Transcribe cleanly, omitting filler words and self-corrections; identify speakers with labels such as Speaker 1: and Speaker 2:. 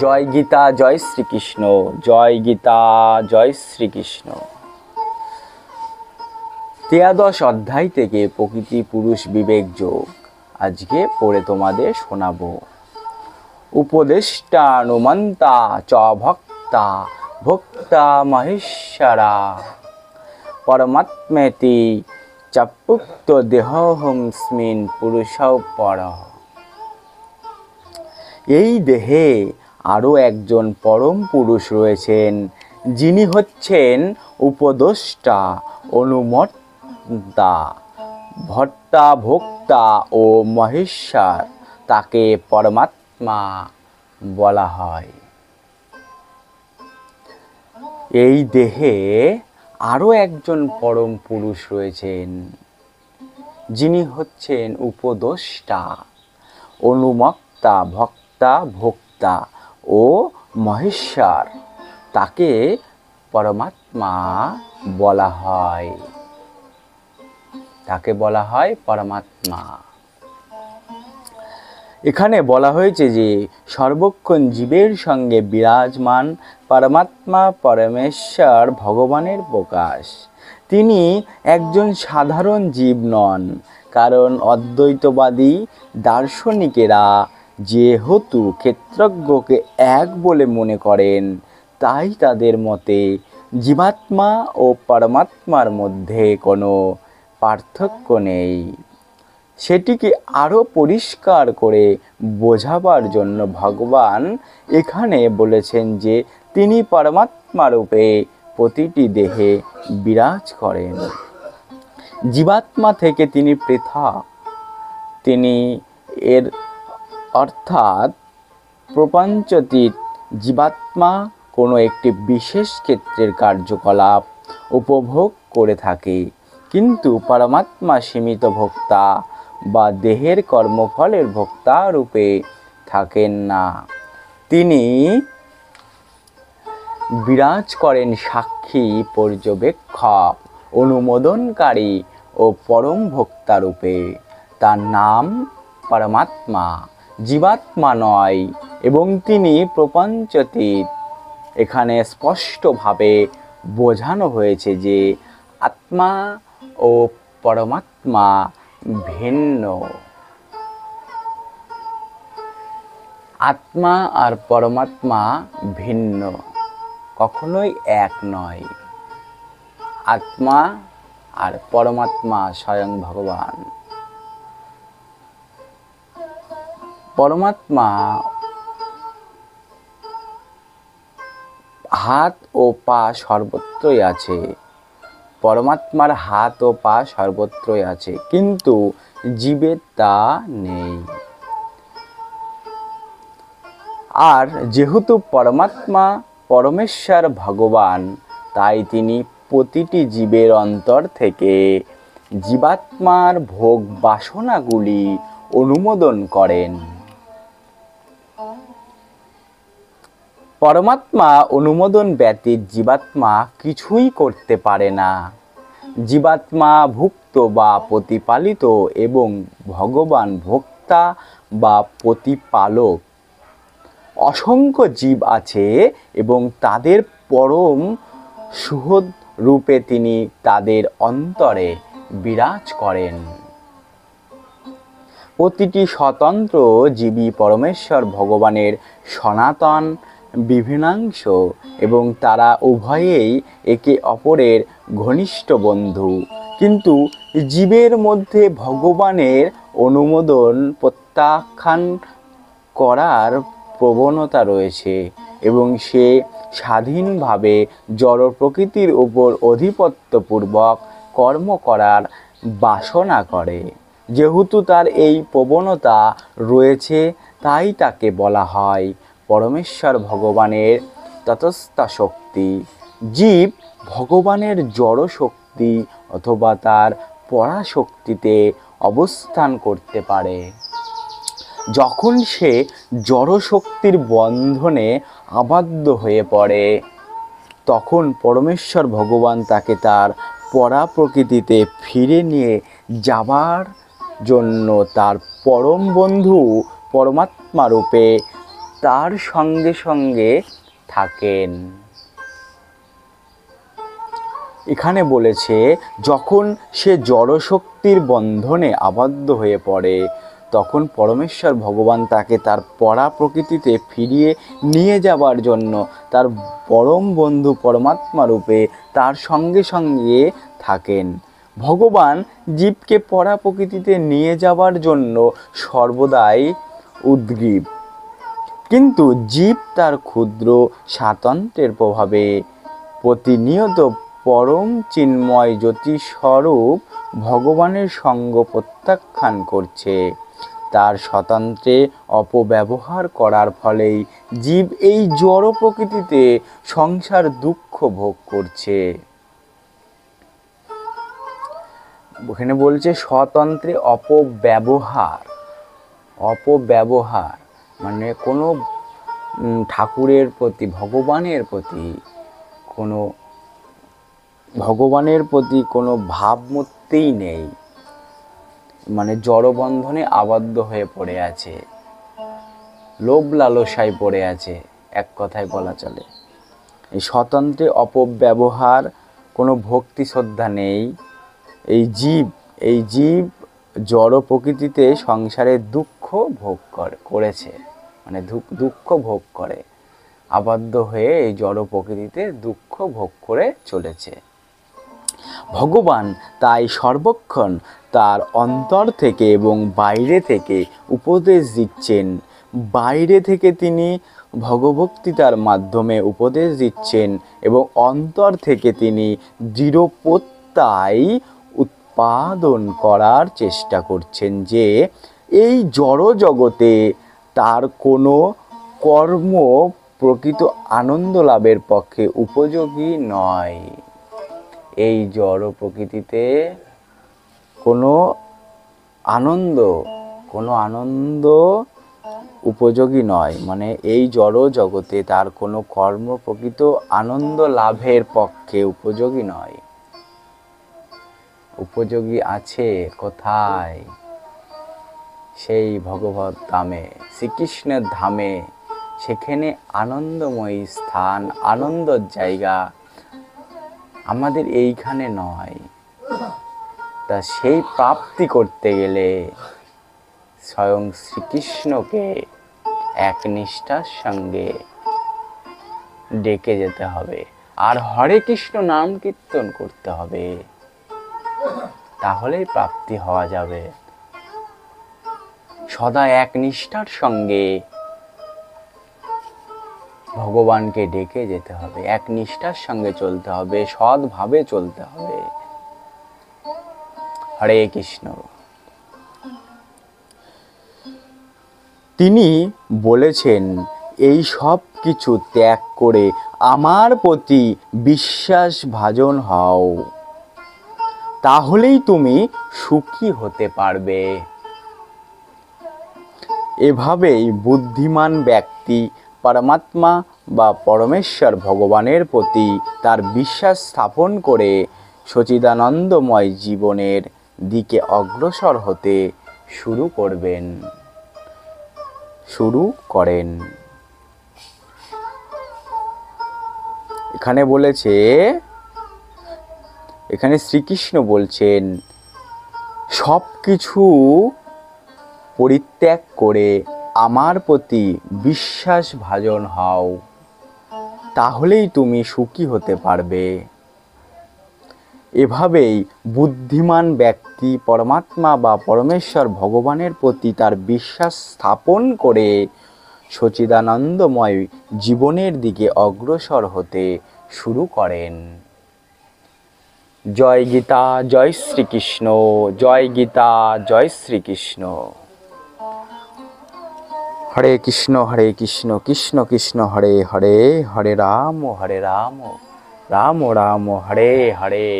Speaker 1: জয় গীতা, জয় শ্রীকৃষ্ণ। জয় গীতা, জয় শ্রীকৃষ্ণ। 13 অধ্যায় থেকে প্রকৃতি পুরুষ বিবেক যোগ আজকে পড়ে তোমাদের শোনাবো। উপদেষ্টা নুমন্তা চ ভক্তা ভোক্তা মহেশ্বরা পরমাত্মেতি চাপুক্ত দেহহংস্মিন পুরুষৌ পর। এই দেহে আরও একজন পরম পুরুষ রয়েছেন, যিনি হচ্ছেন উপদেষ্টা, অনুমন্তা, ভর্তা, ভোক্তা ও মহেশ্বর। তাকে পরমাত্মা বলা হয়। এই দেহে আরও একজন পরম পুরুষ রয়েছেন, যিনি হচ্ছেন উপদেষ্টা, অনুমক্তা, ভক্তা, ভোক্তা ও মহেশ্বর। তাকে পরমাত্মা বলা হয়। তাকে বলা হয় পরমাত্মা। এখানে বলা হয়েছে যে সর্বক্ষণ জীবের সঙ্গে বিরাজমান পরমাত্মা পরমেশ্বর ভগবানের প্রকাশ। তিনি একজন সাধারণ জীব নন, কারণ অদ্বৈতবাদী দার্শনিকেরা যেহেতু ক্ষেত্রজ্ঞকে এক বলে মনে করেন, তাই তাদের মতে জীবাত্মা ও পরমাত্মার মধ্যে কোনো পার্থক্য নেই। সেটিকে আরও পরিষ্কার করে বোঝাবার জন্য ভগবান এখানে বলেছেন যে তিনি পরমাত্মা রূপে প্রতিটি দেহে বিরাজ করেন। জীবাত্মা থেকে তিনি পৃথক। তিনি এর অর্থাৎ প্রপঞ্চতীত জীবাত্মা কোনো একটি বিশেষ ক্ষেত্রের কার্যকলাপ উপভোগ করে থাকে, কিন্তু পরমাত্মা সীমিত ভোক্তা বা দেহের কর্মফলের ভোক্তা রূপে থাকেন না। তিনি বিরাজ করেন সাক্ষী, পর্যবেক্ষক, অনুমোদনকারী ও পরম ভোক্তা রূপে। তার নাম পরমাত্মা, জীবাত্মা নয়, এবং তিনি প্রপঞ্চতীত। এখানে স্পষ্টভাবে বোঝানো হয়েছে যে আত্মা ও পরমাত্মা ভিন্ন। আত্মা আর পরমাত্মা ভিন্ন, কখনোই এক নয়। আত্মা আর পরমাত্মা স্বয়ং ভগবান। পরমাত্মা হাত ও পা সর্বত্রই আছে। পরমাত্মার হাত ও পা সর্বত্রই আছে, কিন্তু জীবের তা নেই। আর যেহেতু পরমাত্মা পরমেশ্বর ভগবান, তাই তিনি প্রতিটি জীবের অন্তর থেকে জীবাত্মার ভোগ বাসনাগুলি অনুমোদন করেন। পরমাত্মা অনুমোদন ব্যতীত জীবাত্মা কিছুই করতে পারে না। জীবাত্মা ভুক্ত বা প্রতিপালিত এবং ভগবান ভোক্তা বা প্রতিপালক। অসংখ্য জীব আছে এবং তাদের পরম সুহৃদ রূপে তিনি তাদের অন্তরে বিরাজ করেন। প্রতিটি স্বতন্ত্র জীবই পরমেশ্বর ভগবানের সনাতন বিভিন্নাংশ, এবং তারা উভয়েই একে অপরের ঘনিষ্ঠ বন্ধু। কিন্তু জীবের মধ্যে ভগবানের অনুমোদন প্রত্যাখ্যান করার প্রবণতা রয়েছে, এবং সে স্বাধীনভাবে জড় প্রকৃতির উপর আধিপত্যপূর্বক কর্ম করার বাসনা করে। যেহেতু তার এই প্রবণতা রয়েছে, তাই তাকে বলা হয় পরমেশ্বর ভগবানের তটস্থ শক্তি। জীব ভগবানের জড় শক্তি অথবা তার পরাশক্তিতে অবস্থান করতে পারে। যখন সে জড়শক্তির বন্ধনে আবদ্ধ হয়ে পড়ে, তখন পরমেশ্বর ভগবান তাকে তার পরা প্রকৃতিতে ফিরে নিয়ে যাবার জন্য তার পরম বন্ধু পরমাত্মা রূপে তার সঙ্গে সঙ্গে থাকেন। এখানে বলেছে যখন সে জড়শক্তির বন্ধনে আবদ্ধ হয়ে পড়ে তখন পরমেশ্বর ভগবান তাকে তার পরা প্রকৃতিতে ফিরিয়ে নিয়ে যাবার জন্য তার পরম বন্ধু পরমাত্মা রূপে তার সঙ্গে সঙ্গে থাকেন। ভগবান জীবকে পরা প্রকৃতিতে নিয়ে যাবার জন্য সর্বদাই উদ্গ্রীব, কিন্তু জীব তার ক্ষুদ্র স্বাতন্ত্র্যের প্রভাবে প্রতিনিয়ত পরম চিন্ময় জ্যোতিস্বরূপ ভগবানের সঙ্গ প্রত্যাখ্যান করছে। তার স্বতন্ত্রে অপব্যবহার করার ফলেই জীব এই জড় প্রকৃতিতে সংসার দুঃখ ভোগ করছে। ওখানে বলছে স্বতন্ত্রে অপব্যবহার মানে কোনো ঠাকুরের প্রতি ভগবানের প্রতি কোনো ভাবমূর্তিই নেই, মানে জড়বন্ধনে আবদ্ধ হয়ে পড়ে আছে, লোভ লালসায় পড়ে আছে, এক কথায় বলা চলে। এই স্বতন্ত্রে অপব্যবহার, কোনো ভক্তি শ্রদ্ধা নেই। এই জীব জড় প্রকৃতিতে সংসারে দুঃখ ভোগ করেছে, মানে দুঃখ ভোগ করে, আবদ্ধ হয়ে এই জড় প্রকৃতিতে দুঃখ ভোগ করে চলেছে। ভগবান তাই সর্বক্ষণ তার অন্তর থেকে এবং বাইরে থেকে উপদেশ দিচ্ছেন। বাইরে থেকে তিনি ভগবক্তিতার মাধ্যমে উপদেশ দিচ্ছেন এবং অন্তর থেকে তিনি দৃঢ় প্রত্যয় উৎপাদন করার চেষ্টা করছেন যে এই জড় জগতে তার কোনো কর্ম প্রকৃত আনন্দ লাভের পক্ষে উপযোগী নয়। এই জড় প্রকৃতিতে কোনো আনন্দ উপযোগী নয়, মানে এই জড় জগতে তার কোনো কর্ম প্রকৃত আনন্দ লাভের পক্ষে উপযোগী নয়। উপযোগী আছে কোথায়? সেই ভগবত ধামে, শ্রীকৃষ্ণের ধামে। সেখানে আনন্দময়ী স্থান, আনন্দর জায়গা, আমাদের এইখানে নয়। তা সেই প্রাপ্তি করতে গেলে স্বয়ং শ্রীকৃষ্ণকে একনিষ্ঠার সঙ্গে ডেকে যেতে হবে আর হরে কৃষ্ণ নাম কীর্তন করতে হবে, তাহলেই প্রাপ্তি হওয়া যাবে। সদা একনিষ্ঠার সঙ্গে ভগবানকে ডেকে যেতে হবে, একনিষ্ঠার সঙ্গে চলতে হবে, সৎভাবে চলতে হবে। হরে কৃষ্ণ। তিনি বলেছেন এই সব কিছু ত্যাগ করে আমার প্রতি বিশ্বাসভাজন হও, তাহলেই তুমি সুখী হতে পারবে। এভাবেই বুদ্ধিমান ব্যক্তি পরমাত্মা বা পরমেশ্বর ভগবানের প্রতি তার বিশ্বাস স্থাপন করে সচিদানন্দময় জীবনের দিকে অগ্রসর হতে শুরু করেন। এখানে শ্রীকৃষ্ণ বলছেন সব কিছু পরিত্যাগ করে আমার প্রতি বিশ্বাসভাজন হও, তাহলেই তুমি সুখী হতে পারবে। এভাবেই বুদ্ধিমান ব্যক্তি পরমাত্মা বা পরমেশ্বর ভগবানের প্রতি তার বিশ্বাস স্থাপন করে সচিদানন্দময় জীবনের দিকে অগ্রসর হতে শুরু করেন। জয় গীতা, জয় শ্রীকৃষ্ণ। জয় গীতা, জয় শ্রীকৃষ্ণ। হরে কৃষ্ণ কৃষ্ণ কৃষ্ণ হরে হরে, হরে রাম রাম রাম হরে হরে।